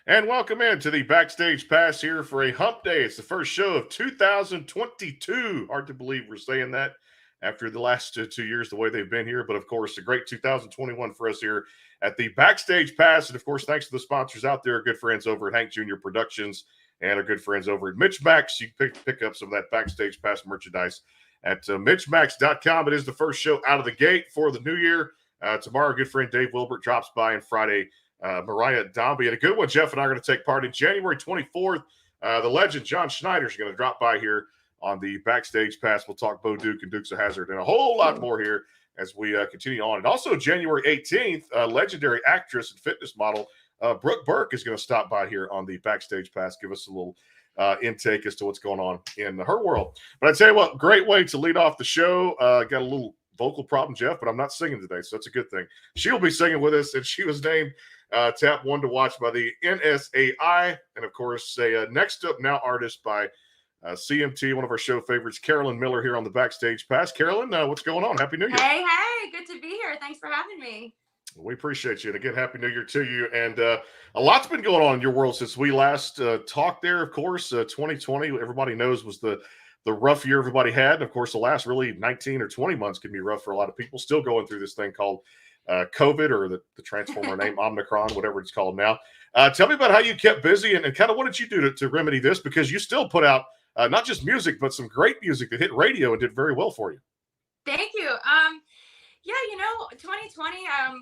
And welcome in to the Backstage Pass here for a hump day. It's the first show of 2022. Hard to believe we're saying that after the last 2 years, the way they've been here. But of course, a great 2021 for us here at the Backstage Pass. And of course, thanks to the sponsors out there, good friends over at Hank Jr. Productions and our good friends over at MitchMacs. You can pick up some of that Backstage Pass merchandise at MitchMacs.com. It is the first show out of the gate for the new year. Tomorrow, good friend Dave Wilbert drops by, and Friday, Mariah Dombey. And a good one, Jeff and I are going to take part in January 24th. The legend John Schneider is going to drop by here on the Backstage Pass. We'll talk Bo Duke and Dukes of Hazzard and a whole lot more here as we continue on. And also January 18th, legendary actress and fitness model Brooke Burke is going to stop by here on the Backstage Pass, give us a little intake as to what's going on in her world. But I tell you what, great way to lead off the show. Got a little vocal problem, Jeff, but I'm not singing today, so that's a good thing. She'll be singing with us, and she was named Tap 1 to Watch by the NSAI. And, of course, a Next Up Now artist by CMT, one of our show favorites, Carolyn Miller, here on the Backstage Pass. Carolyn, what's going on? Happy New Year. Hey, good to be here. Thanks for having me. We appreciate you. And again, Happy New Year to you. And a lot's been going on in your world since we last talked there, of course. 2020, everybody knows, was the rough year everybody had. And, of course, the last really 19 or 20 months can be rough for a lot of people. Still going through this thing called COVID, or the Transformer name, Omicron, whatever it's called now. Tell me about how you kept busy and kind of what did you do to remedy this? Because you still put out not just music, but some great music that hit radio and did very well for you. Thank you. Yeah, 2020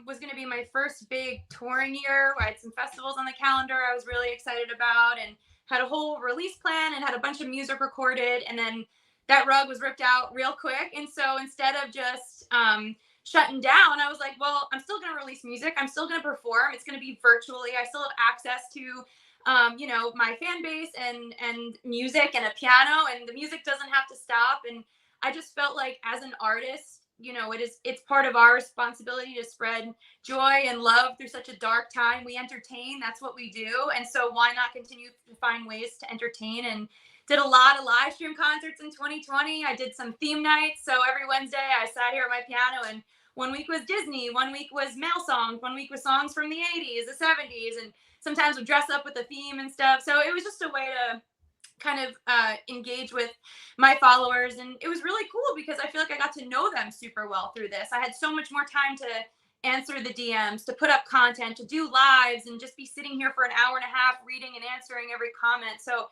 was going to be my first big touring year. I had some festivals on the calendar I was really excited about and had a whole release plan and had a bunch of music recorded. And then that rug was ripped out real quick. And so instead of just shutting down, I was like, well, I'm still going to release music. I'm still going to perform. It's going to be virtually. I still have access to, my fan base and music and a piano, and the music doesn't have to stop. And I just felt like as an artist, it's part of our responsibility to spread joy and love through such a dark time. We entertain. That's what we do. And so why not continue to find ways to entertain? And did a lot of live stream concerts in 2020. I did some theme nights. So every Wednesday I sat here at my piano, and one week was Disney, one week was male songs, one week was songs from the 80s, the 70s, and sometimes would dress up with a theme and stuff. So it was just a way to kind of engage with my followers. And it was really cool because I feel like I got to know them super well through this. I had so much more time to answer the DMs, to put up content, to do lives, and just be sitting here for an hour and a half reading and answering every comment. So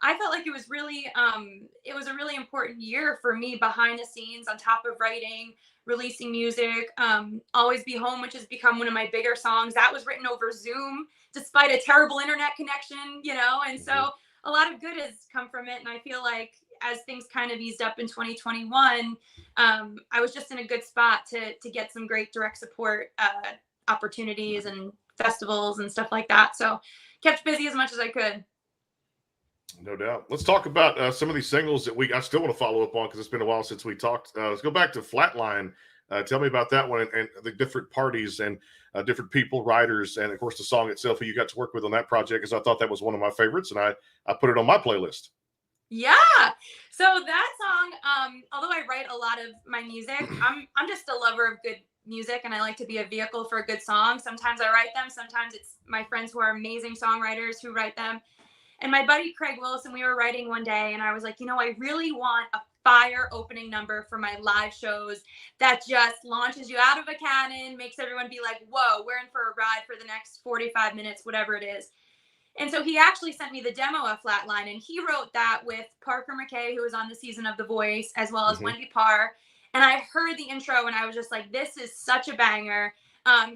I felt like it was really, it was a really important year for me behind the scenes, on top of writing, releasing music. Always Be Home, which has become one of my bigger songs, that was written over Zoom despite a terrible internet connection, and so a lot of good has come from it. And I feel like as things kind of eased up in 2021, I was just in a good spot to get some great direct support opportunities and festivals and stuff like that. So kept busy as much as I could. No doubt. Let's talk about some of these singles that I still want to follow up on because it's been a while since we talked. Let's go back to Flatline. Tell me about that one and the different parties and different people, writers, and, of course, the song itself who you got to work with on that project, because I thought that was one of my favorites, and I put it on my playlist. Yeah. So that song, although I write a lot of my music, I'm just a lover of good music, and I like to be a vehicle for a good song. Sometimes I write them. Sometimes it's my friends who are amazing songwriters who write them. And my buddy Craig Wilson, we were writing one day, and I was like, I really want a fire opening number for my live shows that just launches you out of a cannon, makes everyone be like, whoa, we're in for a ride for the next 45 minutes, whatever it is. And so he actually sent me the demo of Flatline, and he wrote that with Parker McKay, who was on the season of The Voice, as well as Wendy Parr. And I heard the intro, and I was just like, this is such a banger.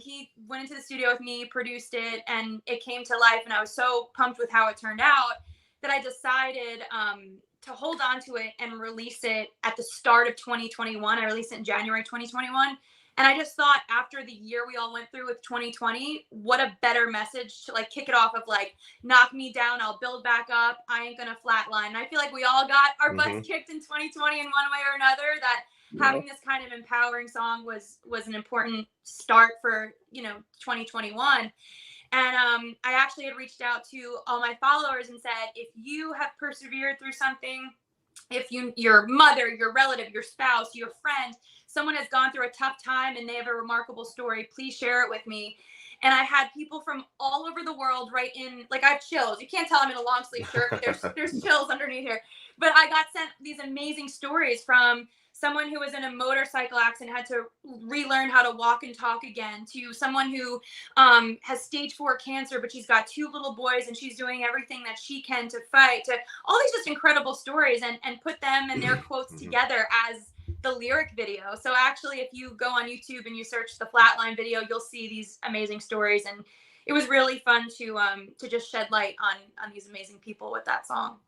He went into the studio with me, produced it, and it came to life. And I was so pumped with how it turned out that I decided to hold on to it and release it at the start of 2021. I released it in January 2021. And I just thought, after the year we all went through with 2020, what a better message to kick it off of knock me down, I'll build back up, I ain't gonna flatline. And I feel like we all got our butts kicked in 2020 in one way or another, that having this kind of empowering song was an important start for 2021. And I actually had reached out to all my followers and said, if you have persevered through something, if your mother, your relative, your spouse, your friend, someone has gone through a tough time and they have a remarkable story, please share it with me. and I had people from all over the world write in. Like, I have chills. You can't tell I'm in a long sleeve shirt, but there's chills underneath here. But I got sent these amazing stories from someone who was in a motorcycle accident, had to relearn how to walk and talk again, to someone who has stage 4 cancer, but she's got 2 little boys and she's doing everything that she can to fight, to all these just incredible stories, and put them and their quotes together as the lyric video. So actually, if you go on YouTube and you search the Flatline video, you'll see these amazing stories. And it was really fun to just shed light on these amazing people with that song.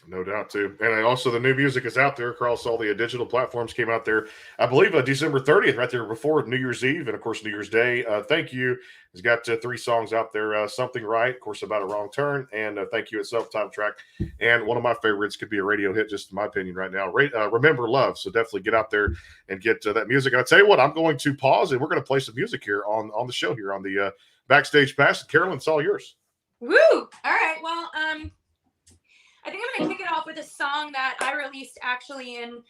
No doubt, too. And also, the new music is out there across all the digital platforms. Came out there, I believe, December 30th, right there before New Year's Eve, and of course New Year's Day. Thank You has got 3 songs out there. Something Right, of course, About a Wrong Turn, and Thank You itself, title track. And one of my favorites, could be a radio hit, just in my opinion, right now. Remember Love. So definitely get out there and get that music. And I'll tell you what, I'm going to pause, and we're going to play some music here on the show here on the Backstage Pass. Carolyn, it's all yours. Woo! All right. Well, I think I'm going to kick it off with a song that I released actually in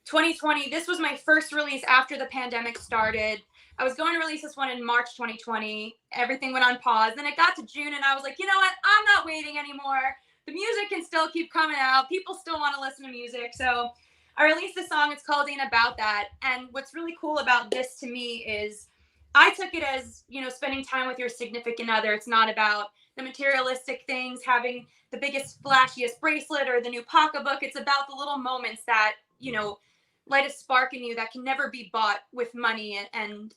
2020. This was my first release after the pandemic started. I was going to release this one in March 2020. Everything went on pause. Then it got to June and I was like, you know what? I'm not waiting anymore. The music can still keep coming out. People still want to listen to music. So I released this song. It's called Ain't About That. And what's really cool about this to me is I took it as, spending time with your significant other. It's not about the materialistic things, having the biggest, flashiest bracelet or the new pocketbook. It's about the little moments that, light a spark in you that can never be bought with money, and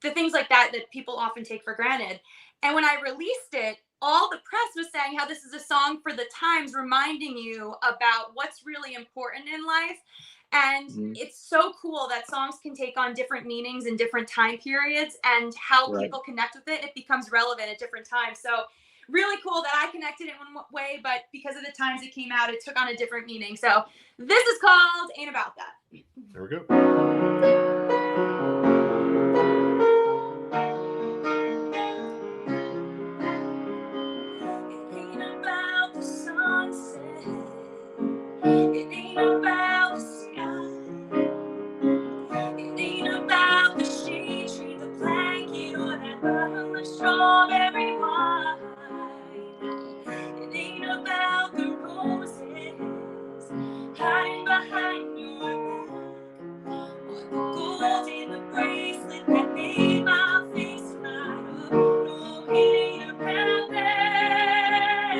the things like that people often take for granted. And when I released it, all the press was saying how this is a song for the times, reminding you about what's really important in life. And it's so cool that songs can take on different meanings in different time periods, and how people connect with it. It becomes relevant at different times. So really cool that I connected it one way, but because of the times it came out, it took on a different meaning. So this is called Ain't About That. There we go. It ain't about the sunset. It ain't about the sky. It ain't about the shade tree, the blanket, or that bottle of strawberry wine. It ain't about the roses hiding behind your back, or the gold in the bracelet that made my face light up. No, it ain't about that.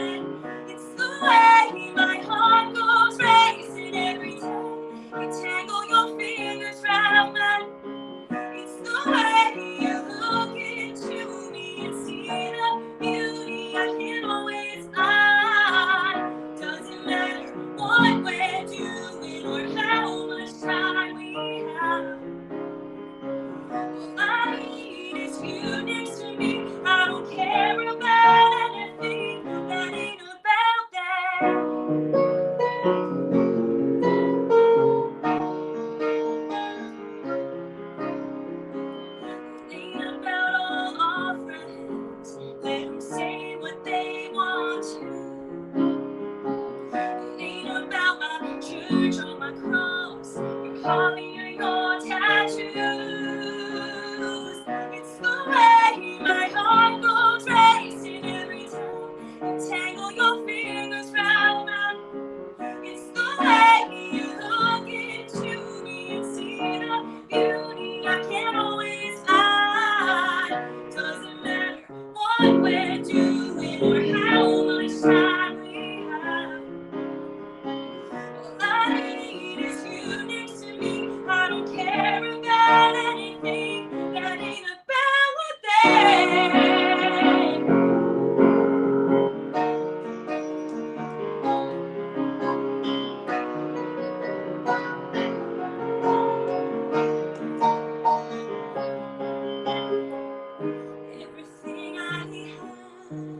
It's the way my heart goes racing every time you tangle your fingers round mine. It's the way you look into me and see the beauty I can't always find. Doesn't matter what we're doing or how much time we have. All I need is you next to me. I don't care about anything that ain't about that. Ain't about all our friends. Let them say what they want to. It ain't about my church or my cross, your holly or your tattoos. It's the way my heart goes racing every time you tangle your fingers round mine. It's the way you look into me and see the beauty I can't always find. Doesn't matter what we're doing or how much time we have. All I need is you next to me. I don't care about anything that ain't about that. Everything I have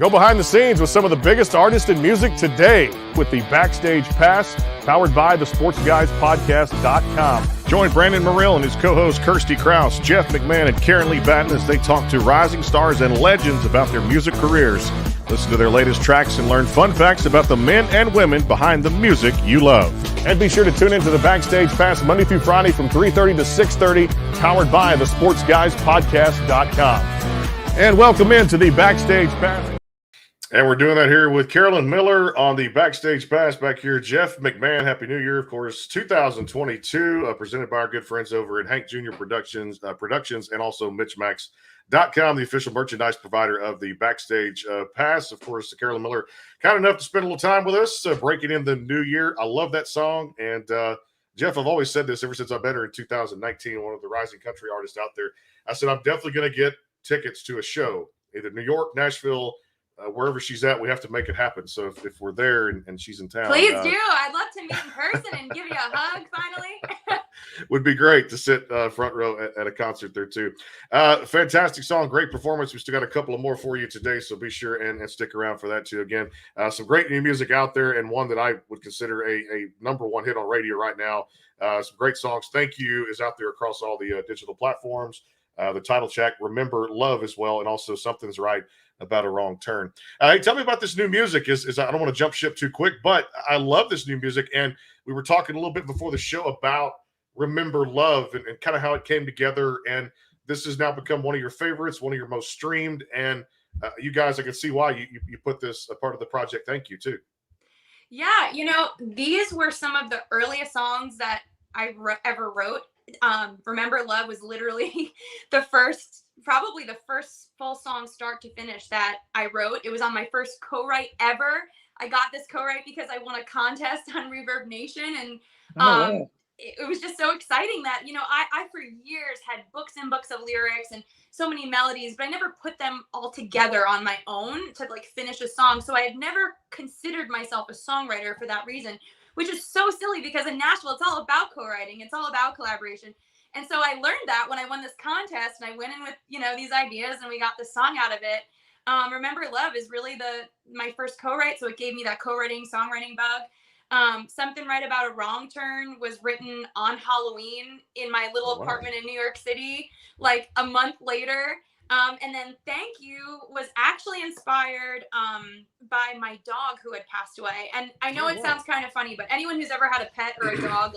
Go behind the scenes with some of the biggest artists in music today with the Backstage Pass, powered by the SportsGuysPodcast.com. Join Brandon Morrill and his co-host Kirsty Krause, Jeff McMahon, and Karen Lee Batten as they talk to rising stars and legends about their music careers. Listen to their latest tracks and learn fun facts about the men and women behind the music you love. And be sure to tune into the Backstage Pass Monday through Friday from 3:30 to 6:30, powered by the SportsGuysPodcast.com. And welcome into the Backstage Pass. And we're doing that here with Carolyn Miller on the Backstage Pass. Back here, Jeff McMahon. Happy New Year, of course. 2022, presented by our good friends over at Hank Jr. Productions, and also MitchMacs.com, the official merchandise provider of the Backstage Pass. Of course, Carolyn Miller, kind enough to spend a little time with us, breaking in the new year. I love that song. And Jeff, I've always said this ever since I met her in 2019, one of the rising country artists out there. I said, I'm definitely going to get tickets to a show, either New York, Nashville, wherever she's at. We have to make it happen. So if we're there and she's in town, please do. I'd love to meet in person and give you a hug finally. Would be great to sit front row at a concert there too. Fantastic song, great performance. We still got a couple of more for you today, so be sure and stick around for that too. Again, some great new music out there, and one that I would consider a number one hit on radio right now. Some great songs. Thank You is out there across all the digital platforms. The title track, Remember Love, as well, and also Something's Right About a Wrong Turn. Hey, tell me about this new music. Is I don't want to jump ship too quick, but I love this new music. And we were talking a little bit before the show about Remember Love and kind of how it came together. And this has now become one of your favorites, one of your most streamed. And you guys, I can see why you put this a part of the project. Thank you, too. Yeah, these were some of the earliest songs that I ever wrote. Remember Love was literally probably the first full song start to finish that I wrote. It was on my first co-write ever. I got this co-write because I won a contest on Reverb Nation, and it was just so exciting that I for years had books and books of lyrics and so many melodies, but I never put them all together on my own to finish a song. So I had never considered myself a songwriter for that reason, which is so silly because in Nashville, it's all about co-writing. It's all about collaboration. And so I learned that when I won this contest, and I went in with, these ideas, and we got this song out of it. Remember Love is really my first co-write. So it gave me that co-writing, songwriting bug. Something Right About a Wrong Turn was written on Halloween in my little apartment in New York City, like a month later. And then Thank You was actually inspired by my dog who had passed away. And I know it sounds kind of funny, but anyone who's ever had a pet or a dog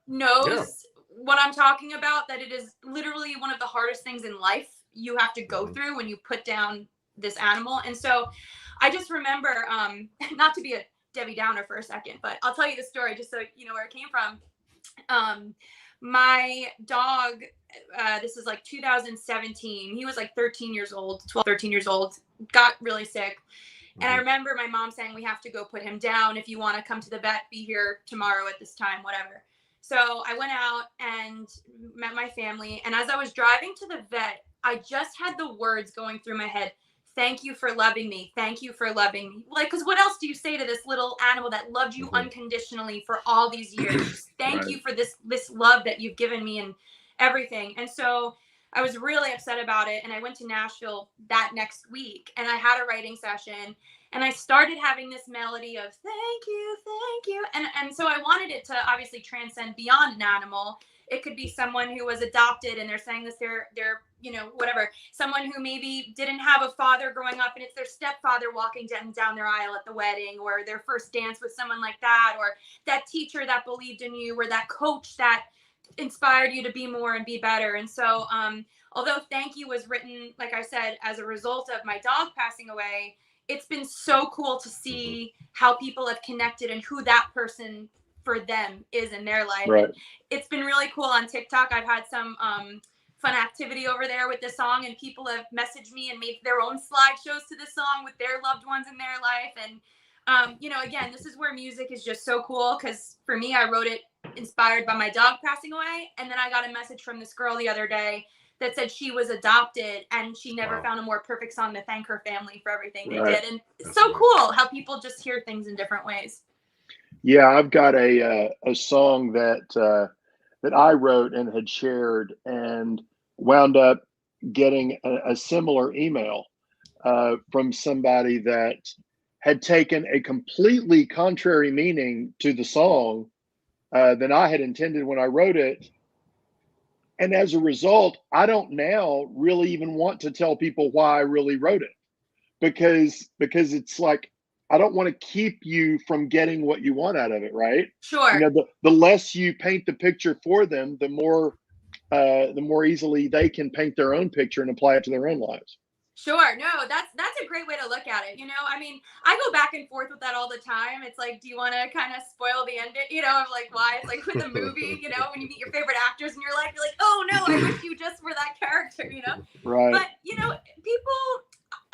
knows what I'm talking about, that it is literally one of the hardest things in life you have to go through when you put down this animal. And so I just remember, not to be a Debbie Downer for a second, but I'll tell you the story just so you know where it came from. My dog, this is like 2017. He was like 13 years old, got really sick. And I remember my mom saying, we have to go put him down. If you want to come to the vet, be here tomorrow at this time, whatever. So I went out and met my family. And as I was driving to the vet, I just had the words going through my head. Thank you for loving me. Thank you for loving me. Because what else do you say to this little animal that loved you unconditionally for all these years? Thank you for this love that you've given me and everything. And so I was really upset about it. And I went to Nashville that next week, and I had a writing session, and I started having this melody of thank you, thank you. And so I wanted it to obviously transcend beyond an animal. It could be someone who was adopted and they're saying this, they're whatever. Someone who maybe didn't have a father growing up and it's their stepfather walking down their aisle at the wedding, or their first dance with someone like that, or that teacher that believed in you, or that coach that inspired you to be more and be better. And so although Thank You was written, like I said, as a result of my dog passing away, it's been so cool to see how people have connected and who that person for them is in their life. Right. It's been really cool on TikTok. I've had some fun activity over there with this song, and people have messaged me and made their own slideshows to this song with their loved ones in their life. And again, this is where music is just so cool, because for me, I wrote it inspired by my dog passing away. And then I got a message from this girl the other day that said she was adopted and she never found a more perfect song to thank her family for everything they did. And it's so cool how people just hear things in different ways. Yeah, I've got a song that I wrote and had shared, and wound up getting a similar email from somebody that had taken a completely contrary meaning to the song than I had intended when I wrote it. And as a result, I don't now really even want to tell people why I really wrote it, because it's like, I don't want to keep you from getting what you want out of it, right? Sure. You know, the less you paint the picture for them, the more easily they can paint their own picture and apply it to their own lives. Sure. No, that's a great way to look at it. You know, I mean, I go back and forth with that all the time. It's like, do you want to kind of spoil the ending? You know, of like why it's like with a movie, you know, when you meet your favorite actors in your life, you're like, oh no, I wish you just were that character, you know? Right. But, you know,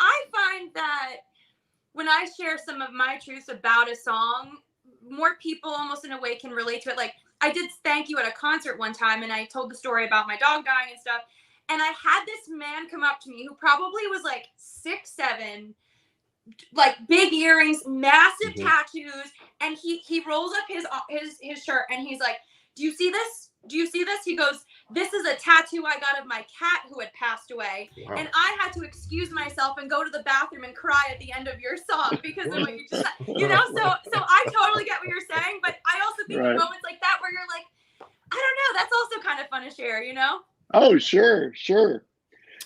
I find that when I share some of my truths about a song, more people almost in a way can relate to it. Like I did Thank You at a concert one time, and I told the story about my dog dying and stuff. And I had this man come up to me who probably was like 6'7", like big earrings, massive tattoos, and he rolls up his shirt and he's like, "Do you see this? Do you see this?" He goes, "This is a tattoo I got of my cat who had passed away." Wow. And I had to excuse myself and go to the bathroom and cry at the end of your song because of what you just said. You know, so I totally get what you're saying, but I also think in moments like that where you're like, I don't know, that's also kind of fun to share, you know? Oh, sure.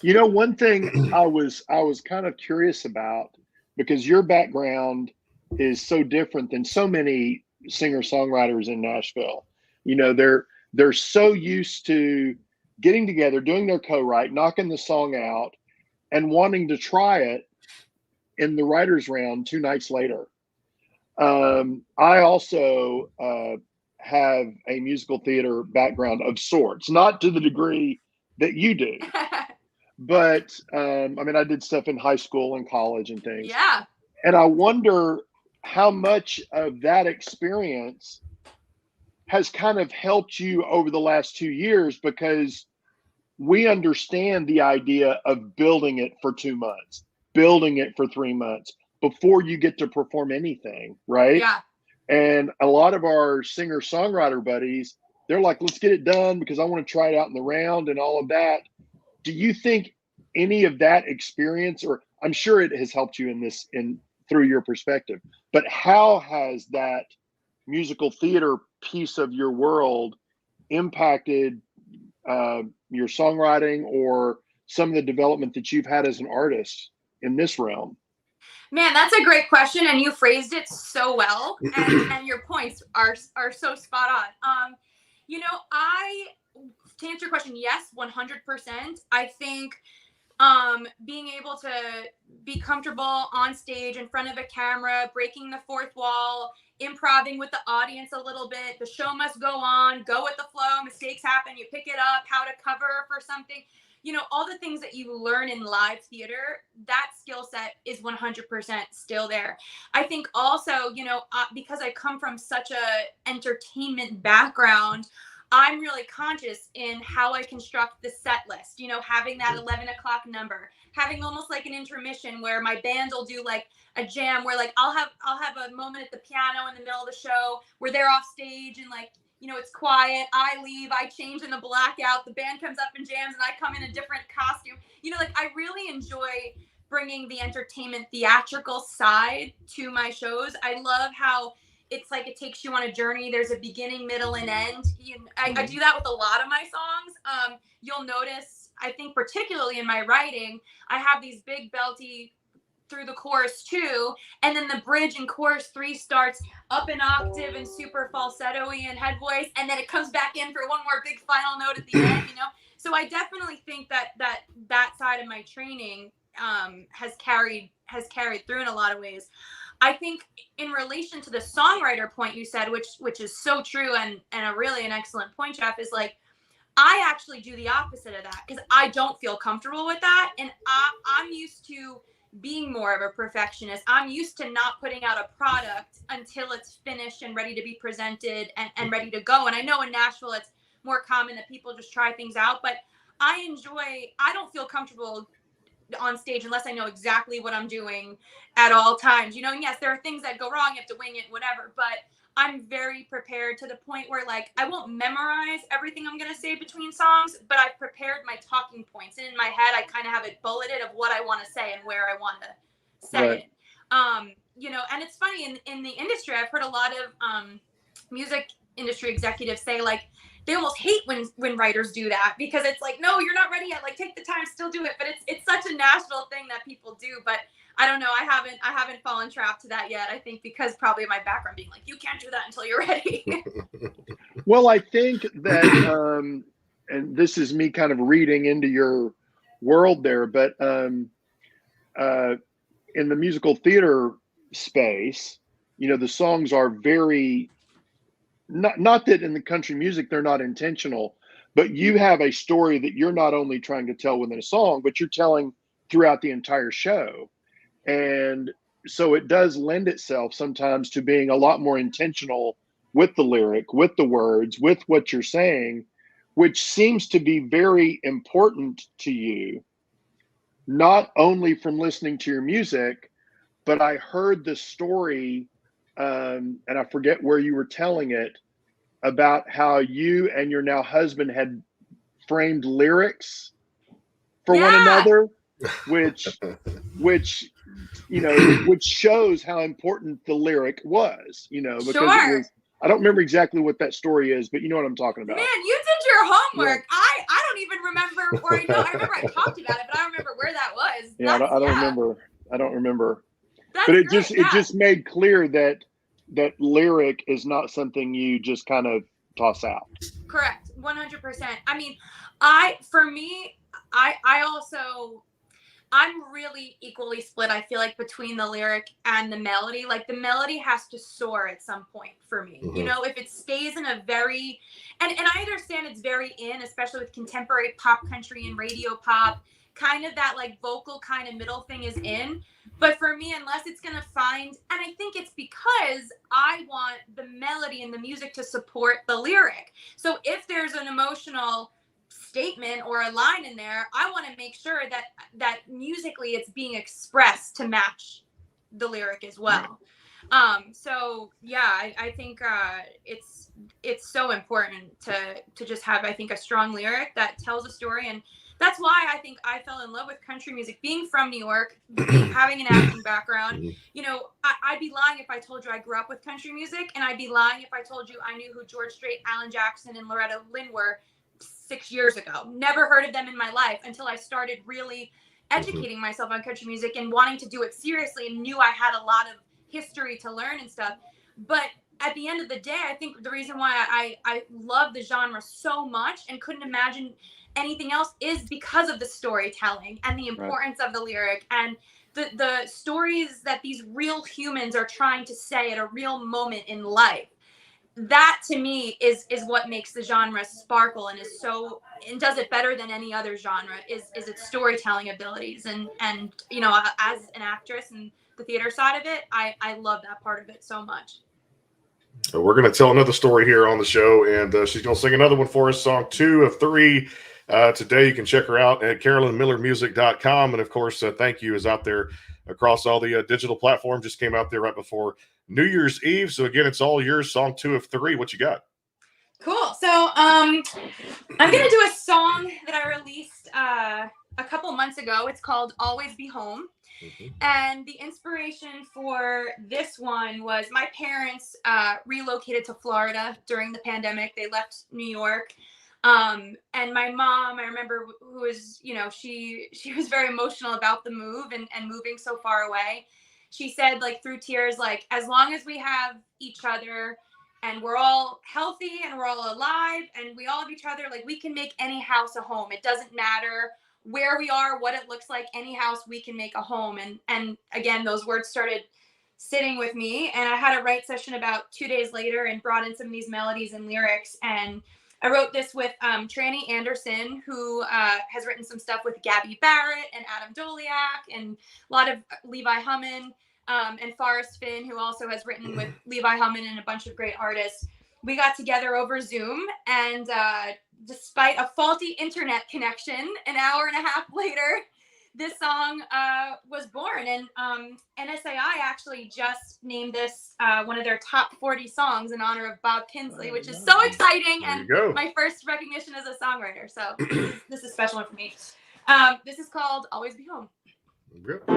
You know, one thing I was kind of curious about, because your background is so different than so many singer-songwriters in Nashville. You know, they're so used to getting together, doing their co-write, knocking the song out, and wanting to try it in the writer's round 2 nights later. I also have a musical theater background of sorts, not to the degree that you do, but I mean, I did stuff in high school and college and things. Yeah. And I wonder how much of that experience has kind of helped you over the last 2 years, because we understand the idea of building it for 2 months, building it for 3 months before you get to perform anything, right? Yeah. And a lot of our singer-songwriter buddies, they're like, let's get it done because I want to try it out in the round and all of that. Do you think any of that experience, or I'm sure it has helped you in through your perspective, but how has that musical theater piece of your world impacted your songwriting or some of the development that you've had as an artist in this realm? Man, that's a great question, and you phrased it so well, and your points are so spot on. You know, to answer your question, yes, 100%. I think being able to be comfortable on stage in front of a camera, breaking the fourth wall, improvising with the audience a little bit, the show must go on, go with the flow, mistakes happen, you pick it up, how to cover for something. You know, all the things that you learn in live theater, that skill set is 100% still there. I think also, you know, because I come from such a entertainment background, I'm really conscious in how I construct the set list, you know, having that 11 o'clock number, having almost like an intermission where my band will do like a jam where like I'll have a moment at the piano in the middle of the show where they're off stage and like, you know, it's quiet. I leave, I change in the blackout. The band comes up and jams and I come in a different costume. You know, like I really enjoy bringing the entertainment theatrical side to my shows. I love how it's like it takes you on a journey. There's a beginning, middle, and end. I do that with a lot of my songs. You'll notice, I think particularly in my writing, I have these big belty through the chorus 2, and then the bridge in chorus 3 starts up an octave and super falsetto-y and head voice, and then it comes back in for one more big final note at the end, you know? So I definitely think that side of my training has carried through in a lot of ways. I think in relation to the songwriter point you said, which is so true and a really an excellent point, Jeff, is like, I actually do the opposite of that because I don't feel comfortable with that. And I'm used to being more of a perfectionist. I'm used to not putting out a product until it's finished and ready to be presented and ready to go. And I know in Nashville, it's more common that people just try things out, but I don't feel comfortable on stage unless I know exactly what I'm doing at all times. You know, and yes, there are things that go wrong, you have to wing it, whatever, but I'm very prepared to the point where like I won't memorize everything I'm gonna say between songs, but I've prepared my talking points, and in my head I kind of have it bulleted of what I want to say and where I want to say Right. it. You know, and it's funny in the industry, I've heard a lot of music industry executives say like they almost hate when writers do that, because it's like, no, you're not ready yet, like take the time, still do it. But it's such a Nashville thing that people do. But I don't know, I haven't fallen trap to that yet. I think because probably my background being like, you can't do that until you're ready. Well, I think that, and this is me kind of reading into your world there, but in the musical theater space, you know, the songs are very, not that in the country music they're not intentional, but you have a story that you're not only trying to tell within a song, but you're telling throughout the entire show. And so it does lend itself sometimes to being a lot more intentional with the lyric, with the words, with what you're saying, which seems to be very important to you, not only from listening to your music, but I heard the story, and I forget where you were telling it, about how you and your now husband had framed lyrics for one another, which you know, which shows how important the lyric was, you know, because it was, I don't remember exactly what that story is, but you know what I'm talking about. Man, you did your homework. Yeah. I don't even remember, or I remember I talked about it, but I don't remember where that was. Yeah, I don't remember. That's but it great, it just made clear that lyric is not something you just kind of toss out. Correct. 100%. I mean, I'm really equally split, I feel like, between the lyric and the melody. Like the melody has to soar at some point for me. Mm-hmm. You know, if it stays in a very, and I understand it's very in, especially with contemporary pop country and radio pop, kind of that like vocal kind of middle thing is in. But for me, unless it's going to find, and I think it's because I want the melody and the music to support the lyric. So if there's an emotional statement or a line in there, I want to make sure that musically it's being expressed to match the lyric as well. So yeah, I think it's so important to just have, I think, a strong lyric that tells a story. And that's why I think I fell in love with country music, being from New York, having an acting background. You know, I'd be lying if I told you I grew up with country music, and I'd be lying if I told you I knew who George Strait, Alan Jackson, and Loretta Lynn were 6 years ago. Never heard of them in my life until I started really educating myself on country music and wanting to do it seriously, and knew I had a lot of history to learn and stuff. But at the end of the day, I think the reason why I love the genre so much and couldn't imagine anything else is because of the storytelling and the importance of the lyric and the stories that these real humans are trying to say at a real moment in life. That to me is what makes the genre sparkle and is so, and does it better than any other genre, is its storytelling abilities. And you know, as an actress and the theater side of it, I love that part of it so much. We're going to tell another story here on the show, and she's going to sing another one for us, song 2 of 3 today. You can check her out at CarolynMillerMusic.com. And of course, Thank You is out there across all the digital platforms. Just came out there right before New Year's Eve. So again, it's all yours. Song 2 of 3. What you got? Cool. So I'm going to do a song that I released a couple months ago. It's called Always Be Home. And the inspiration for this one was my parents relocated to Florida during the pandemic. They left New York. And my mom, I remember, who was, you know, she was very emotional about the move and moving so far away. She said, like, through tears, like, as long as we have each other and we're all healthy and we're all alive and we all have each other, like, we can make any house a home. It doesn't matter where we are, what it looks like, any house we can make a home. And again, those words started sitting with me, and I had a write session about 2 days later and brought in some of these melodies and lyrics. And I wrote this with Tranny Anderson, who has written some stuff with Gabby Barrett and Adam Doliak and a lot of Levi Hummin, and Forrest Finn, who also has written with Levi Hummin and a bunch of great artists. We got together over Zoom, and despite a faulty internet connection, an hour and a half later, this song was born. And NSAI actually just named this one of their top 40 songs in honor of Bob Kinsley, which is so exciting. There you And go. my first recognition as a songwriter. So this is special one for me. This is called Always Be Home. There you go.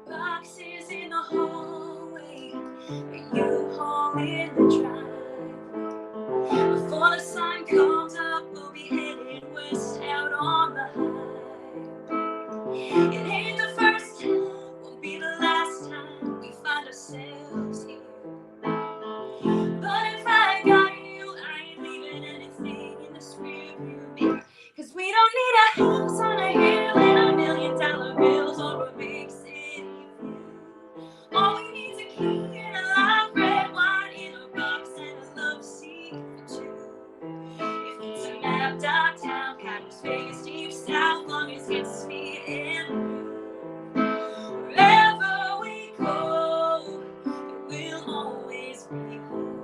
Boxes in the hallway, you haul in the drive. Before the sun comes up, we'll be headed west out on the high. It ain't the first time, won't be the last time we find ourselves here. But if I got you, I ain't leaving anything in the rearview mirror. 'Cause we don't need a house on a hill and $1 million bills or a big city view. All we need is a key and a light red wine in a box and a love seat for two. If it's a map, downtown, Cactus, Vegas, deep south, long as it's me and you. Wherever we go, it will always be home.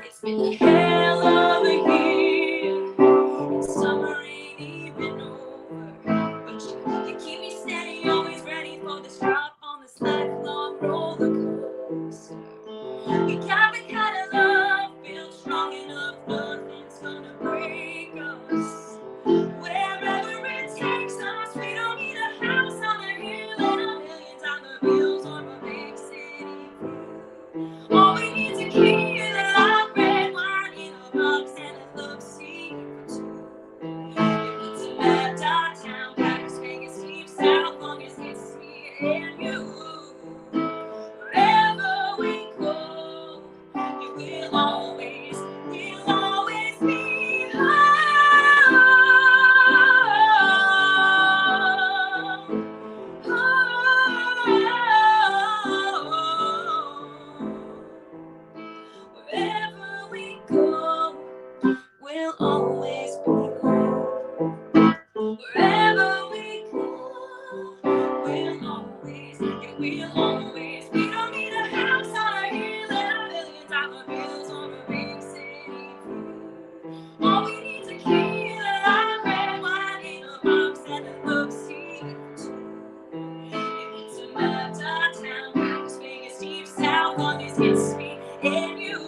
It's been a hell of a year, and summer ain't even over. But you keep me steady, always ready for this drop on this lifelong roller coaster. We got the kind of love built strong enough, nothing's gonna break us. Wherever it takes us, we don't need a house on a hill and $1 million bills or a big city view. All we need is a key and a light red wine in a box and a love seat for two. If it's a map, downtown, Cactus, Vegas, deep south, long as it's me and you. Wherever we go, it will always be home. Wherever we go, we'll always be home. Wherever we go, we'll always, yeah, we'll always. We don't need a house on a hill and $1 million bills on a big city view. All we need is a key and a light red wine in a box and a love seat for two. If it's a map, downtown, Cactus, Vegas, deep south, long as it's me and you.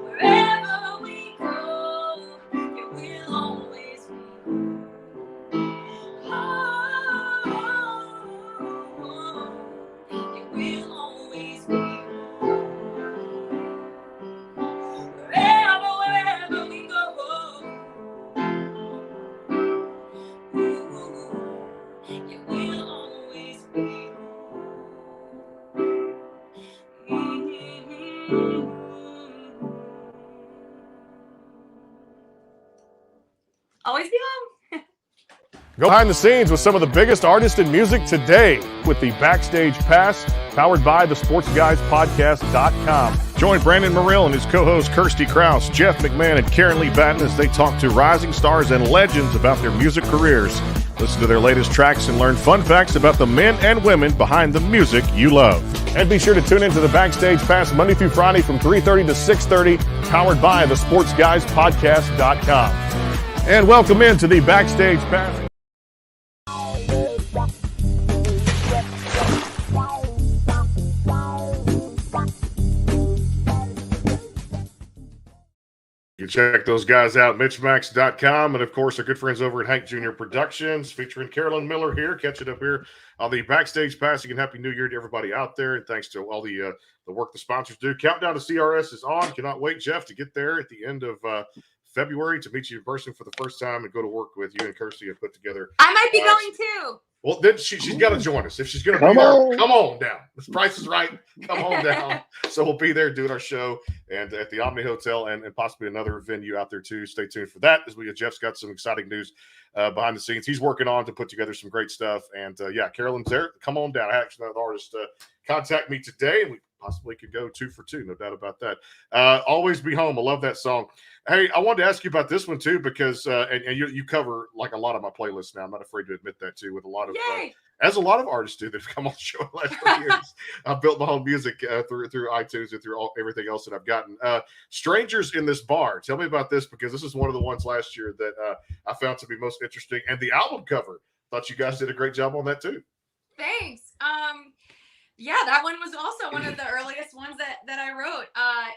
Wherever we go, it will always be home. It will always be home. Wherever we go, it will always be home. Always be home. Go behind the scenes with some of the biggest artists in music today with the Backstage Pass, powered by the SportsGuysPodcast.com. Join Brandon Morrill and his co-hosts Kirsty Krause, Jeff McMahon, and Karen Lee Batten as they talk to rising stars and legends about their music careers. Listen to their latest tracks and learn fun facts about the men and women behind the music you love. And be sure to tune into the Backstage Pass Monday through Friday from 3:30 to 6:30, powered by the SportsGuysPodcast.com. And welcome into the Backstage Pass. You can check those guys out, MitchMacs.com, and of course, our good friends over at Hank Jr. Productions, featuring Carolyn Miller here. Catch it up here on the Backstage Pass. Again, Happy New Year to everybody out there, and thanks to all the work the sponsors do. Countdown to CRS is on. Cannot wait, Jeff, to get there at the end of February to meet you in person for the first time and go to work with you and Kirsty and put together. I might be going too. Well, then she's got to join us. If she's going to be there, come on down. The price is right. Come on down. So we'll be there doing our show and at the Omni Hotel and possibly another venue out there too. Stay tuned for that as Jeff's got some exciting news behind the scenes. He's working on to put together some great stuff. And yeah, Carolyn's there. Come on down. I actually had an artist contact me today, and we possibly could go 2 for 2, no doubt about that. Always Be Home. I love that song. Hey, I wanted to ask you about this one too, because and you cover like a lot of my playlists now. I'm not afraid to admit that too, with a lot of as a lot of artists do that have come on the show in the last 20 years. I've built my own music through iTunes and through everything else that I've gotten. Strangers in This Bar. Tell me about this, because this is one of the ones last year that I found to be most interesting. And the album cover, thought you guys did a great job on that too. Thanks. Yeah, that one was also one of the earliest ones that I wrote.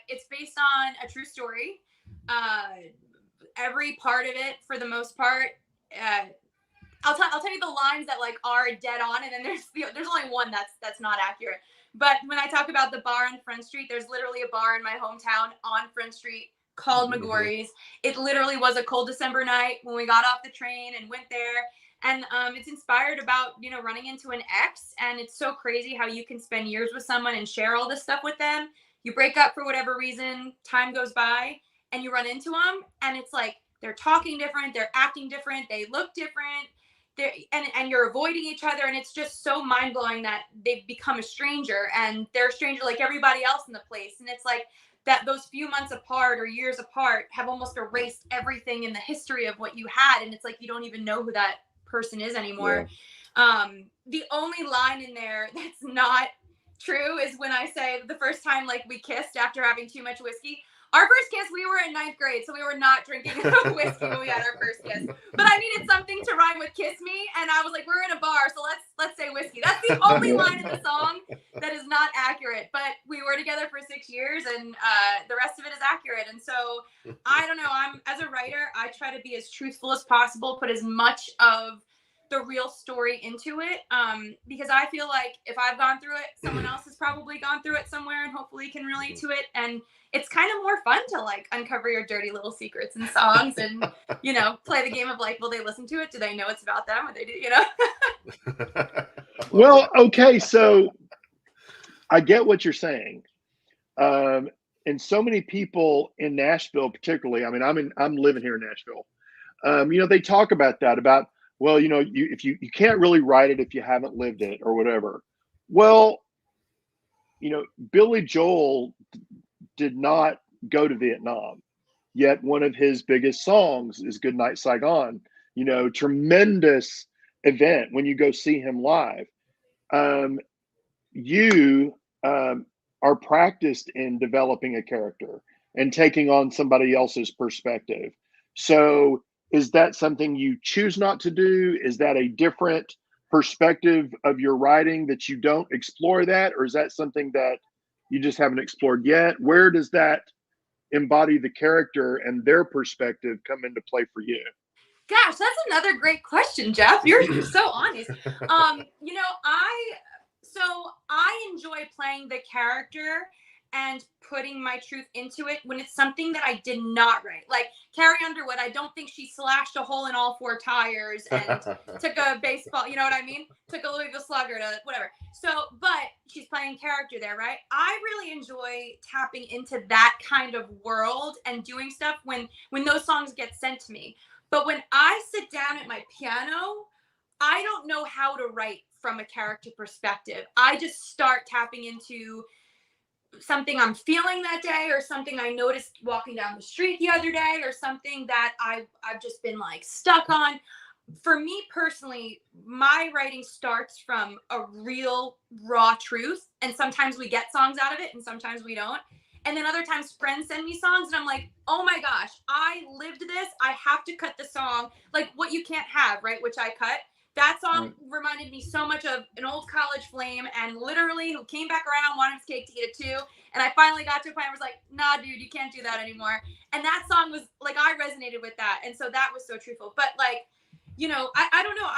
It's based on a true story. Every part of it, for the most part, I'll tell you the lines that like are dead on, and then there's only one that's not accurate. But when I talk about the bar on Front Street, there's literally a bar in my hometown on Front Street called McGorry's. It literally was a cold December night when we got off the train and went there. And it's inspired about, running into an ex. And it's so crazy how you can spend years with someone and share all this stuff with them. You break up for whatever reason, time goes by, and you run into them. And it's like they're talking different, they're acting different, they look different. And you're avoiding each other. And it's just so mind-blowing that they've become a stranger. And they're a stranger like everybody else in the place. And it's like that those few months apart or years apart have almost erased everything in the history of what you had. And it's like you don't even know who that person is anymore. The only line in there that's not true is when I say the first time like we kissed after having too much whiskey. Our first kiss, we were in 9th grade, so we were not drinking whiskey when we had our first kiss. But I needed something to rhyme with kiss me, and I was like, we're in a bar, so let's say whiskey. That's the only line in the song that is not accurate. But we were together for 6 years, and the rest of it is accurate. And so I don't know. As a writer, I try to be as truthful as possible, put as much of the real story into it, because I feel like if I've gone through it, someone else has probably gone through it somewhere and hopefully can relate to it. And it's kind of more fun to like uncover your dirty little secrets in songs and, play the game of like, will they listen to it? Do they know it's about them? Or they do, Well, okay. So I get what you're saying. And so many people in Nashville, particularly, I mean, I'm living here in Nashville. They talk about that, well, you can't really write it if you haven't lived it or whatever. Well, Billy Joel did not go to Vietnam, yet one of his biggest songs is Goodnight Saigon. Tremendous event when you go see him live. You are practiced in developing a character and taking on somebody else's perspective. So is that something you choose not to do? Is that a different perspective of your writing that you don't explore that? Or is that something that you just haven't explored yet? Where does that embody the character and their perspective come into play for you? Gosh, that's another great question, Jeff. You're so honest. I enjoy playing the character and putting my truth into it when it's something that I did not write. Like Carrie Underwood, I don't think she slashed a hole in all 4 tires and took a baseball, you know what I mean? Took a Louisville Slugger to whatever. So, but she's playing character there, right? I really enjoy tapping into that kind of world and doing stuff when those songs get sent to me. But when I sit down at my piano, I don't know how to write from a character perspective. I just start tapping into something I'm feeling that day, or something I noticed walking down the street the other day, or something that I've just been like stuck on. For me personally, my writing starts from a real raw truth, and sometimes we get songs out of it and sometimes we don't. And then other times friends send me songs and I'm like, oh my gosh, I lived this. I have to cut the song, like What You Can't Have, right? Which I cut. That song reminded me so much of an old college flame, and literally who came back around, wanted his cake to eat it too. And I finally got to a point where I was like, nah, dude, you can't do that anymore. And that song was like, I resonated with that. And so that was so truthful. But like, I don't know.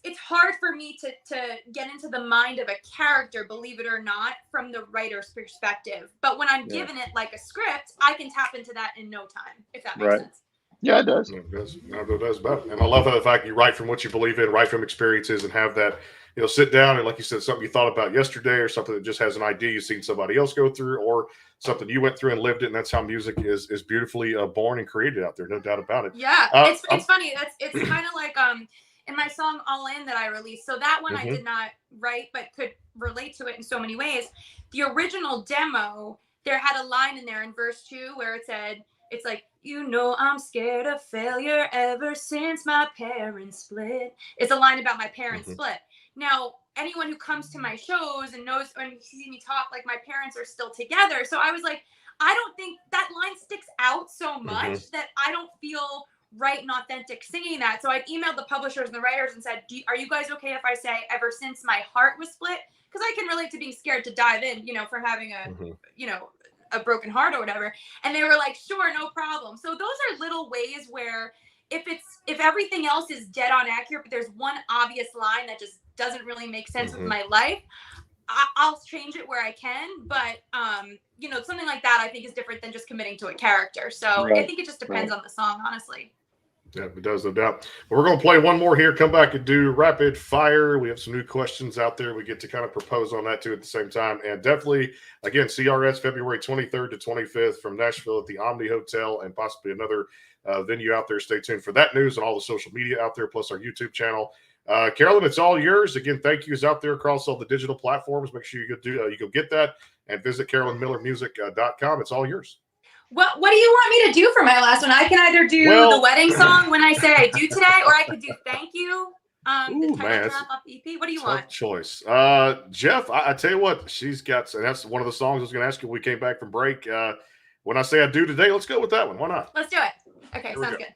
It's hard for me to get into the mind of a character, believe it or not, from the writer's perspective. But when I'm given it like a script, I can tap into that in no time, if that makes sense. Yeah, it does. It does. No, it does about it. And I love the fact you write from what you believe in, write from experiences, and have that, sit down and, like you said, something you thought about yesterday, or something that just has an idea you've seen somebody else go through, or something you went through and lived it. And that's how music is beautifully born and created out there. No doubt about it. Yeah. It's funny. It's kind of like, in my song All In that I released. So that one I Mhm. did not write, but could relate to it in so many ways. The original demo, there had a line in there in verse 2 where it said, it's like, you know, I'm scared of failure ever since my parents split. It's a line about my parents Mhm. split. Now, anyone who comes to my shows and knows and sees me talk, like, my parents are still together. So I was like, I don't think that line sticks out so much Mhm. that I don't feel right and authentic singing that. So I emailed the publishers and the writers and said, are you guys okay if I say ever since my heart was split? Because I can relate to being scared to dive in, you know, from having a, Mhm. you know, a broken heart or whatever. And they were like, sure, no problem. So those are little ways where if everything else is dead on accurate, but there's one obvious line that just doesn't really make sense with Mhm. my life, I'll change it where I can. But you know, something like that I think is different than just committing to a character. So I Right. think it just Right. depends on the song, honestly. Yeah, it does, no doubt. We're going to play one more here, come back and do rapid fire. We have some new questions out there. We get to kind of propose on that too at the same time. And definitely, again, CRS February 23rd to 25th from Nashville at the Omni Hotel and possibly another venue out there. Stay tuned for that news and all the social media out there, plus our YouTube channel. Carolyn, it's all yours. Again, thank yous out there across all the digital platforms. Make sure you go get that and visit CarolynMillerMusic.com. It's all yours. What do you want me to do for my last one? I can either do the wedding song when I say I do today, or I could do thank you, the title track off EP. What do you want? Tough choice. Jeff, I tell you what, she's got, and that's one of the songs I was going to ask you when we came back from break. When I say I do today, let's go with that one. Why not? Let's do it. Okay, sounds good.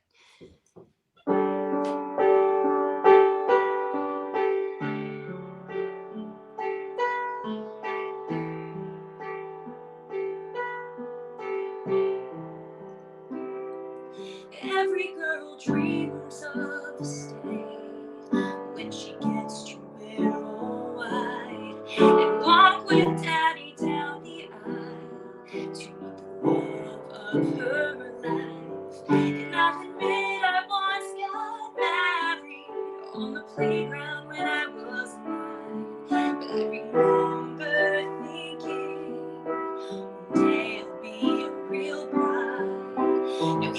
Every girl dreams of the day when she gets to wear all white and walk with daddy down the aisle to meet the love of her life. And I'll admit I once got married on the playground when I was 9, but I remember thinking one day I'll be a real bride.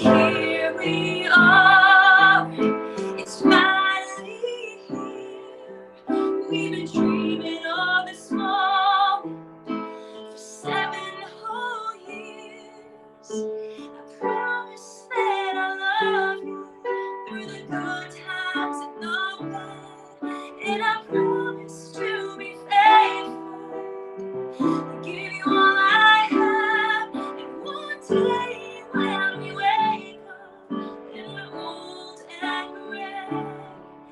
Now here we are, it's finally here. We've been dreaming of this moment for 7 whole years. I promise that I love you through the good times and the bad, and I promise to be faithful, give you all I have. And one day when we wake up and we're old and gray,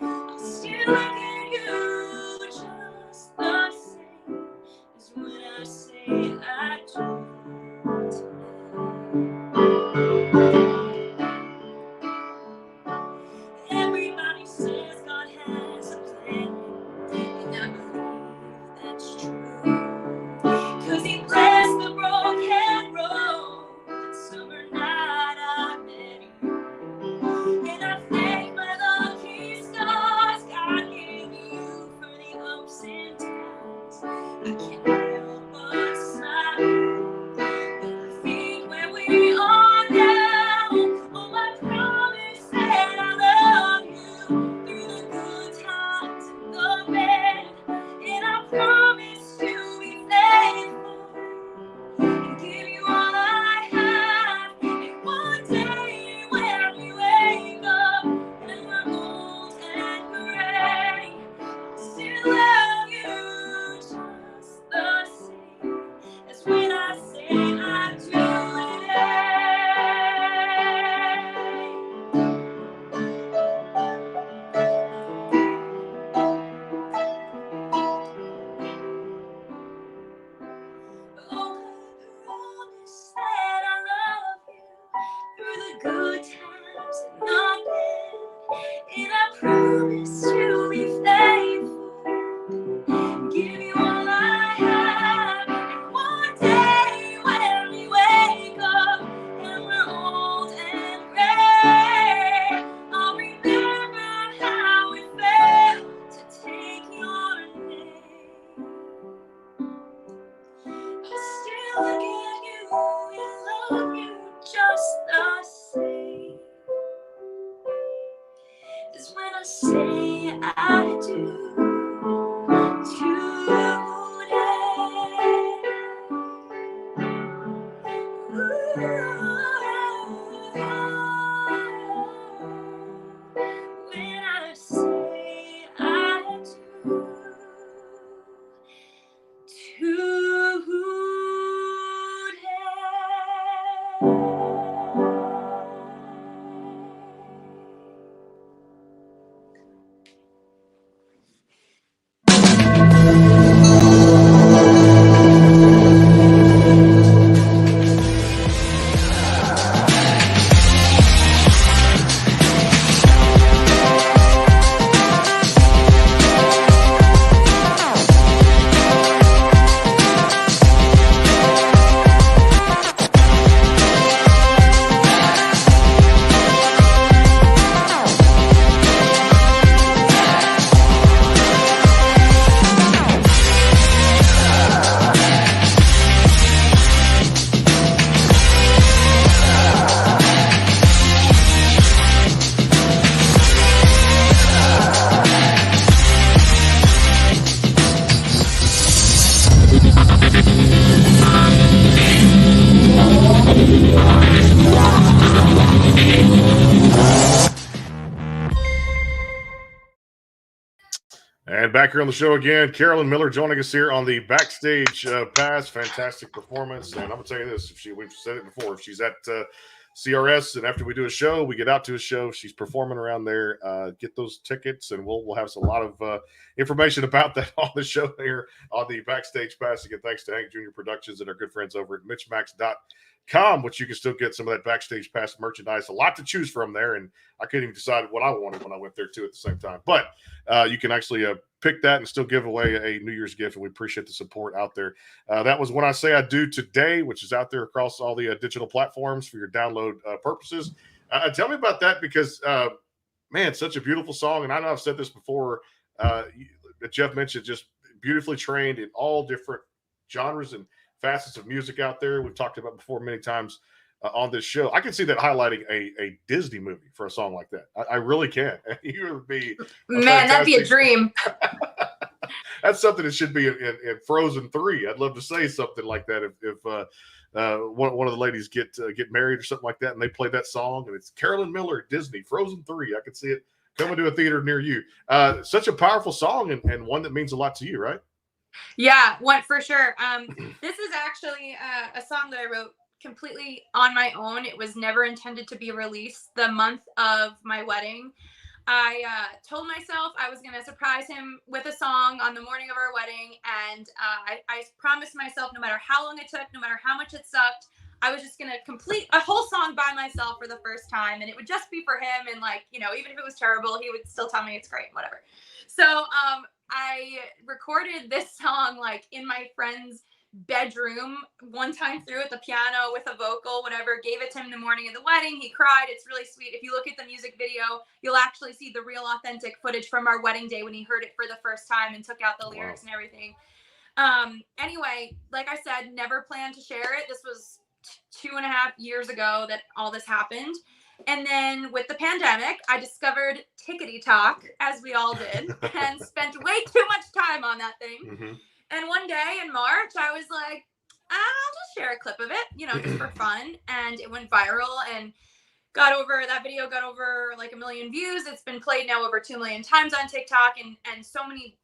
I'll still look at you just the same as when I say I do today. Everybody says God has a plan, and I believe that's true, 'cause he blessed the broken road that summer night I met you. And I thank my lucky stars God gave you for the ups and downs. I can't help but smile And back here on the show again, Carolyn Miller joining us here on the Backstage Pass. Fantastic performance. And I'm going to tell you this, we've said it before, if she's at CRS and after we do a show, we get out to a show, she's performing around there, get those tickets, and we'll have a lot of information about that on the show here on the Backstage Pass. Again, thanks to Hank Jr. Productions and our good friends over at MitchMacs.com, which you can still get some of that Backstage Pass merchandise. A lot to choose from there, and I couldn't even decide what I wanted when I went there too at the same time. But you can actually pick that and still give away a New Year's gift, and we appreciate the support out there. That was When I Say I Do Today, which is out there across all the digital platforms for your download purposes. Tell me about that because, man, such a beautiful song. And I know I've said this before, Jeff mentioned just beautifully trained in all different genres and facets of music out there. We've talked about before many times on this show. I can see that highlighting a Disney movie for a song like that. I really can. You would be that'd be a dream. That's something that should be in Frozen 3. I'd love to say something like that if one of the ladies get married or something like that, and they play that song, and it's Carolyn Miller, Disney, Frozen 3. I could see it coming to a theater near you. Such a powerful song and one that means a lot to you, right? Yeah, for sure. This is actually a song that I wrote completely on my own. It was never intended to be released. The month of my wedding, I told myself I was going to surprise him with a song on the morning of our wedding. And I promised myself no matter how long it took, no matter how much it sucked, I was just going to complete a whole song by myself for the first time. And it would just be for him. And even if it was terrible, he would still tell me it's great, whatever. So I recorded this song in my friend's bedroom one time through at the piano with a vocal, whatever, gave it to him the morning of the wedding. He cried. It's really sweet. If you look at the music video, you'll actually see the real authentic footage from our wedding day when he heard it for the first time and took out the lyrics and everything. Anyway, like I said, never planned to share it. This was 2.5 years ago that all this happened. And then with the pandemic, I discovered Tickety Talk, as we all did, and spent way too much time on that thing. Mm-hmm. And one day in March, I was like, I'll just share a clip of it, just for fun. And it went viral and that video got over 1 million views. It's been played now over 2 million times on TikTok. And so many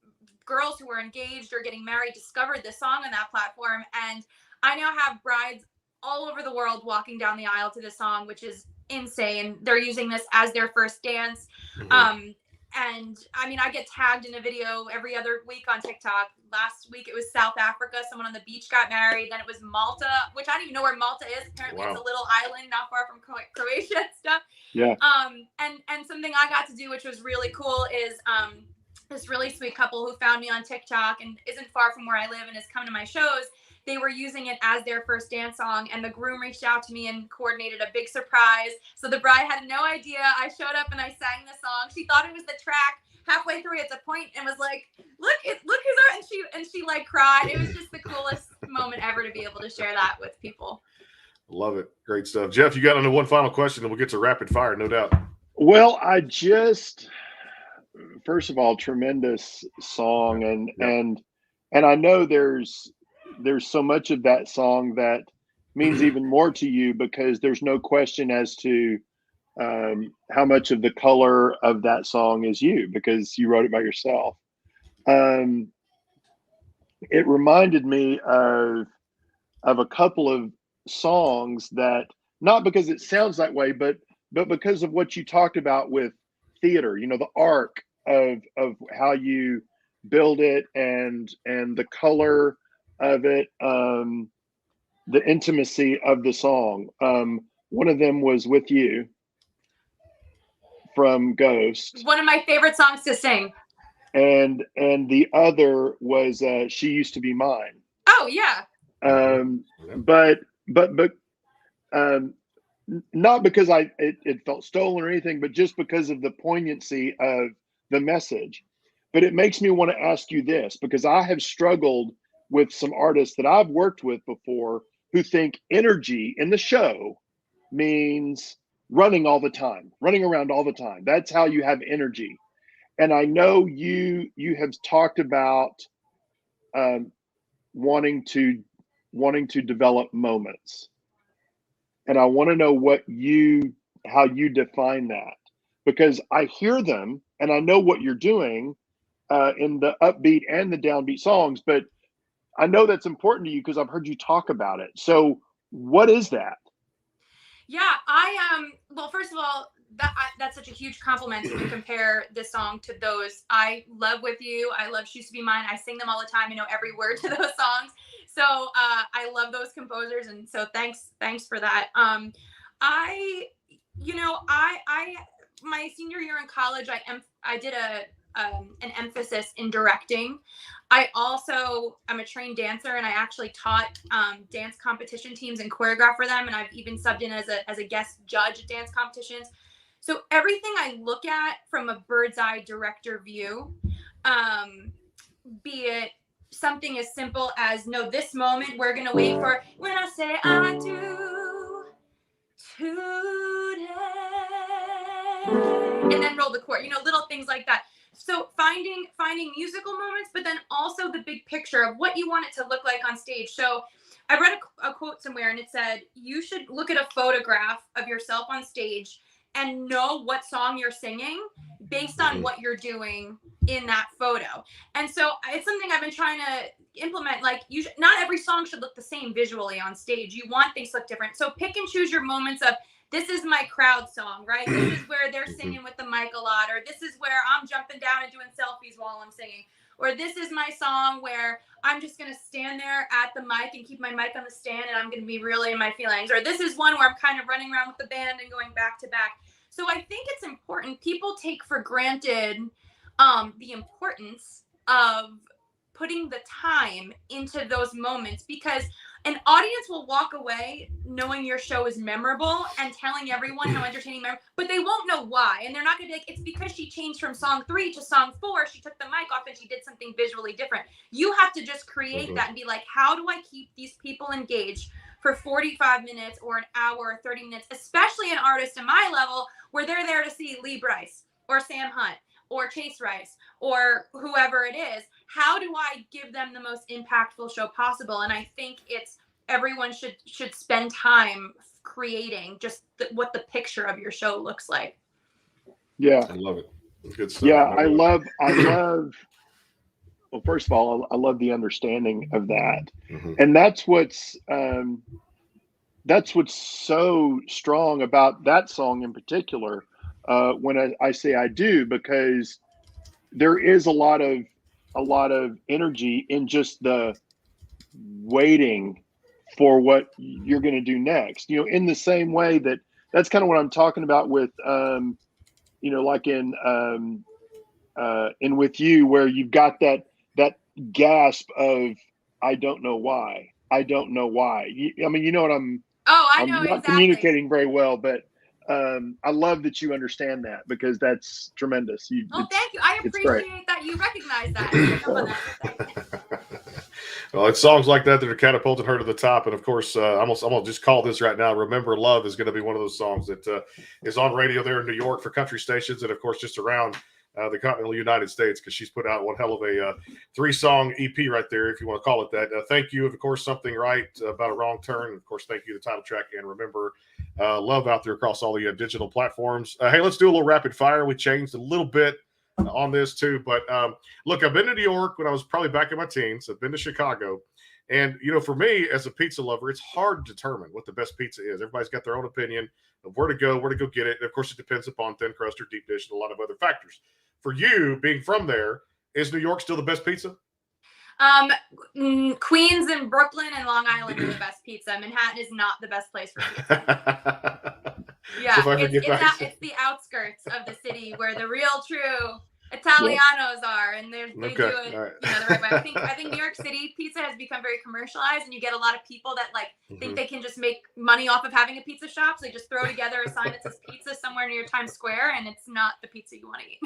girls who were engaged or getting married discovered this song on that platform. And I now have brides all over the world walking down the aisle to this song, which is insane. They're using this as their first dance. Mm-hmm. And I mean, I get tagged in a video every other week on TikTok. Last week, it was South Africa. Someone on the beach got married. Then it was Malta, which I don't even know where Malta is. Apparently, It's a little island not far from Croatia and stuff. Yeah. And something I got to do, which was really cool, is this really sweet couple who found me on TikTok and isn't far from where I live and has come to my shows. They were using it as their first dance song, and the groom reached out to me and coordinated a big surprise. So the bride had no idea. I showed up and I sang the song. She thought it was the track. Halfway through, it's a point, and was like, "Look, who's her?" And she cried. It was just the coolest moment ever to be able to share that with people. Love it. Great stuff, Jeff. You got into one final question, and we'll get to rapid fire, no doubt. Well, first of all, tremendous song, and I know there's so much of that song that means even more to you because there's no question as to how much of the color of that song is you because you wrote it by yourself. it reminded me of a couple of songs that, not because it sounds that way, but because of what you talked about with theater, the arc of how you build it, and the color of it, the intimacy of the song. One of them was With You from Ghost. One of my favorite songs to sing. And the other was She Used to Be Mine. Oh yeah. But not because it felt stolen or anything, but just because of the poignancy of the message. But it makes me want to ask you this, because I have struggled with some artists that I've worked with before who think energy in the show means running all the time, running around all the time. That's how you have energy. And I know you have talked about wanting to develop moments. And I want to know how you define that, because I hear them and I know what you're doing in the upbeat and the downbeat songs, but I know that's important to you because I've heard you talk about it. So what is that? Yeah, well, first of all, that's such a huge compliment to compare this song to those. I love With You. I love She Used to Be Mine. I sing them all the time. I know every word to those songs. So I love those composers, and so thanks for that. I my senior year in college, I did an emphasis in directing. I'm a trained dancer, and I actually taught dance competition teams and choreographed for them. And I've even subbed in as a guest judge at dance competitions. So everything I look at from a bird's eye director view, be it something as simple as, no, this moment we're going to wait for when I say I do today, and then roll the chord, little things like that. So finding musical moments, but then also the big picture of what you want it to look like on stage. So I read a quote somewhere, and it said, you should look at a photograph of yourself on stage and know what song you're singing based on what you're doing in that photo. And so it's something I've been trying to implement. Like, not every song should look the same visually on stage. You want things to look different. So pick and choose your moments of, this is my crowd song, right? This is where they're singing with the mic a lot, or this is where I'm jumping down and doing selfies while I'm singing, or this is my song where I'm just going to stand there at the mic and keep my mic on the stand, and I'm going to be really in my feelings, or this is one where I'm kind of running around with the band and going back to back. So I think it's important. People take for granted the importance of putting the time into those moments, because an audience will walk away knowing your show is memorable and telling everyone how entertaining, but they won't know why. And they're not going to be like, it's because she changed from song 3 to song 4. She took the mic off and she did something visually different. You have to just create that and be like, how do I keep these people engaged for 45 minutes or an hour or 30 minutes, especially an artist in my level where they're there to see Lee Brice or Sam Hunt or Chase Rice or whoever it is. How do I give them the most impactful show possible? And I think everyone should spend time creating just what the picture of your show looks like. Yeah. I love it. Good stuff. Yeah, I love, well, first of all, I love the understanding of that. And that's what's so strong about that song in particular, when I say I do, because there is a lot of energy in just the waiting for what you're going to do next. In the same way that's kind of what I'm talking about with, like in With You, where you've got that gasp of, I don't know why. I don't know why. I mean, you know what I'm. Oh, I I'm know not exactly. communicating very well, but I love that you understand that, because that's tremendous. Thank you. I appreciate that you recognize that. Well, it's songs like that are catapulted her to the top. And of course, I'm going to just call this right now. Remember Love is going to be one of those songs that is on radio there in New York for country stations. And of course, just around the continental United States, because she's put out one hell of a 3-song EP right there, if you want to call it that. Thank You, of course, Something Right About a Wrong Turn. Of course, thank you, the title track, and Remember Love out there across all the digital platforms. Hey, let's do a little rapid fire. We changed a little bit on this too. But look, I've been to New York when I was probably back in my teens. I've been to Chicago. And, for me as a pizza lover, it's hard to determine what the best pizza is. Everybody's got their own opinion of where to go get it. And of course, it depends upon thin crust or deep dish and a lot of other factors. For you, being from there, is New York still the best pizza? Queens and Brooklyn and Long Island are the best pizza. Manhattan is not the best place for pizza. Yeah, so it's the outskirts of the city where the real true Italianos are, and they do it the right way. I think New York City pizza has become very commercialized, and you get a lot of people that think they can just make money off of having a pizza shop, so they just throw together a sign that says pizza somewhere near Times Square, and it's not the pizza you want to eat.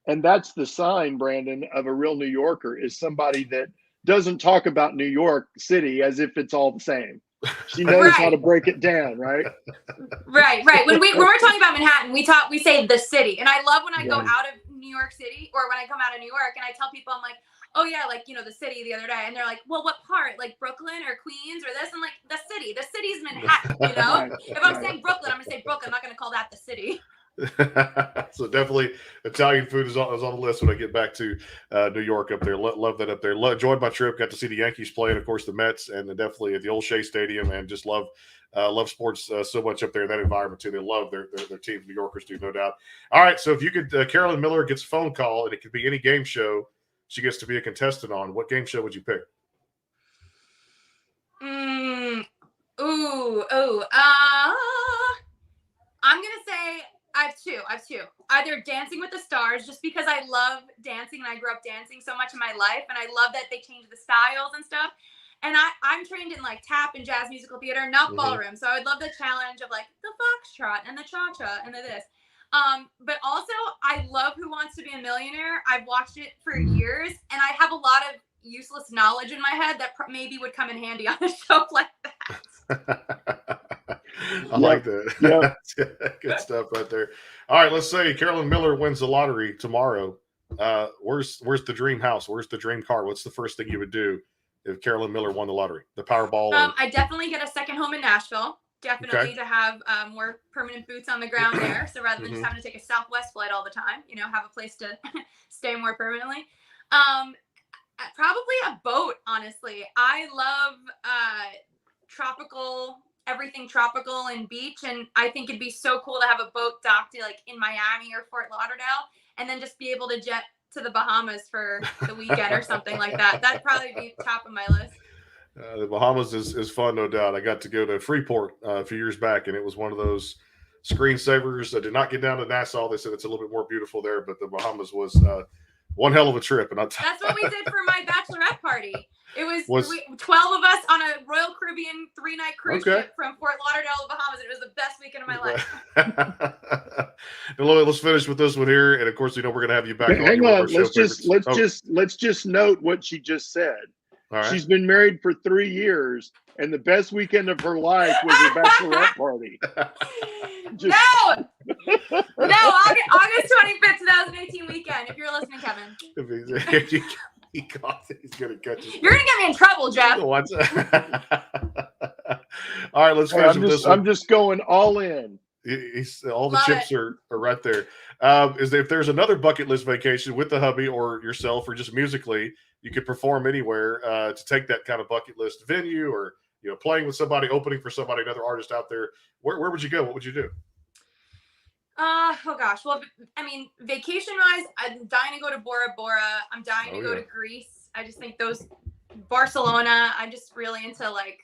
And that's the sign, Brandon, of a real New Yorker, is somebody that doesn't talk about New York City as if it's all the same. She knows how to break it down, right? Right. When we're talking about Manhattan, we say the city. And I love when I go out of New York City, or when I come out of New York and I tell people, I'm like, oh yeah, the city the other day. And they're like, well, what part? Like Brooklyn or Queens or this? I'm like, the city's Manhattan, If I'm saying Brooklyn, I'm gonna say Brooklyn. I'm not gonna call that the city. So definitely Italian food is on the list when I get back to New York up there. Love that up there. Enjoyed my trip. Got to see the Yankees play, and of course the Mets, and definitely at the old Shea Stadium, and just love sports so much up there in that environment too. They love their team. New Yorkers do, no doubt. All right, so if you could, Carolyn Miller gets a phone call, and it could be any game show she gets to be a contestant on. What game show would you pick? I'm gonna say I have two. Either Dancing with the Stars, just because I love dancing and I grew up dancing so much in my life, and I love that they change the styles and stuff. And I'm trained in tap and jazz musical theater, not ballroom. So I would love the challenge of the foxtrot and the cha-cha and the this. But also I love Who Wants to Be a Millionaire. I've watched it for years, and I have a lot of useless knowledge in my head that maybe would come in handy on a show like that. I like that. Good stuff right there. All right, let's say Carolyn Miller wins the lottery tomorrow. Where's the dream house? Where's the dream car? What's the first thing you would do if Carolyn Miller won the lottery? The Powerball? I definitely get a second home in Nashville. Definitely to have more permanent boots on the ground there. So rather than just having to take a Southwest flight all the time, have a place to stay more permanently. Probably a boat, honestly. I love everything tropical and beach, and I think it'd be so cool to have a boat docked in Miami or Fort Lauderdale, and then just be able to jet to the Bahamas for the weekend or something like that. That'd probably be top of my list. The Bahamas is fun, no doubt. I got to go to Freeport a few years back, and it was one of those screensavers. I did not get down to Nassau. They said it's a little bit more beautiful there, but the Bahamas was one hell of a trip. And that's what we did for my bachelorette party. It was 12 of us on a Royal Caribbean 3-night cruise ship from Fort Lauderdale to Bahamas. It was the best weekend of my life. Let's finish with this one here, and of course, we're going to have you back. Hang on, let's just note what she just said. All right. She's been married for 3 years, and the best weekend of her life was her bachelorette party. August 25th, 2018 weekend. If you're listening, Kevin. He's going to catch us. You're going to get me in trouble, Jeff. All right, let's finish with this one. I'm just going all in. All the chips are right there. If there's another bucket list vacation with the hubby or yourself, or just musically, you could perform anywhere to take that kind of bucket list venue, or playing with somebody, opening for somebody, another artist out there. Where would you go? What would you do? Oh gosh. Well, I mean, vacation wise, I'm dying to go to Bora Bora. I'm dying to go to Greece. I just think Barcelona, I'm just really into I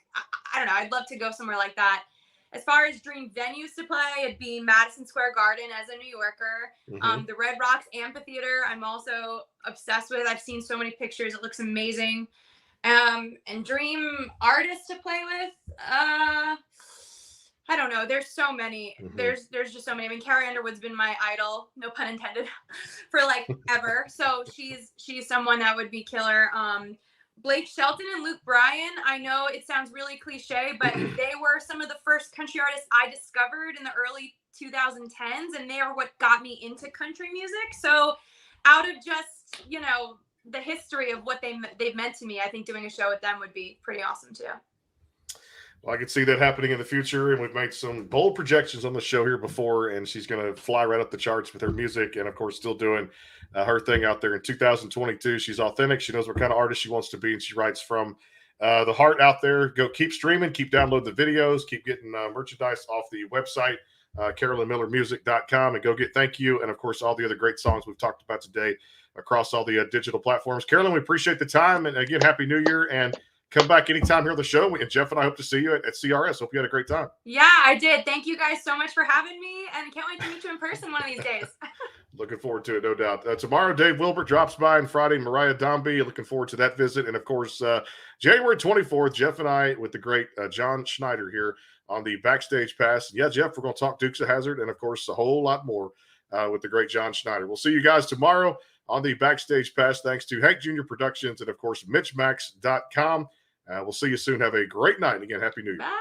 don't know. I'd love to go somewhere like that. As far as dream venues to play, it'd be Madison Square Garden as a New Yorker. The Red Rocks Amphitheater, I'm also obsessed with. I've seen so many pictures. It looks amazing. And dream artists to play with, I don't know. There's so many. There's just so many. I mean, Carrie Underwood's been my idol, no pun intended, for ever. So she's someone that would be killer. Blake Shelton and Luke Bryan, I know it sounds really cliche, but they were some of the first country artists I discovered in the early 2010s, and they are what got me into country music. So out of just, the history of what they've meant to me, I think doing a show with them would be pretty awesome too. Well, I can see that happening in the future, and we've made some bold projections on the show here before, and she's going to fly right up the charts with her music, and of course, still doing her thing out there in 2022. She's authentic. She knows what kind of artist she wants to be, and she writes from the heart out there. Go keep streaming, keep downloading the videos, keep getting merchandise off the website, CarolynMillerMusic.com, and go get Thank You, and of course, all the other great songs we've talked about today across all the digital platforms. Carolyn, we appreciate the time, and again, Happy New Year, and come back anytime here on the show. And Jeff and I hope to see you at CRS. Hope you had a great time. Yeah, I did. Thank you guys so much for having me, and can't wait to meet you in person one of these days. Looking forward to it, no doubt. Tomorrow, Dave Wilbert drops by, and Friday, Mariah Dombey. Looking forward to that visit. And, of course, January 24th, Jeff and I with the great John Schneider here on the Backstage Pass. Yeah, Jeff, we're going to talk Dukes of Hazzard and, of course, a whole lot more with the great John Schneider. We'll see you guys tomorrow on the Backstage Pass. Thanks to Hank Jr. Productions and, of course, MitchMacs.com. We'll see you soon. Have a great night. And again, Happy New Year. Bye.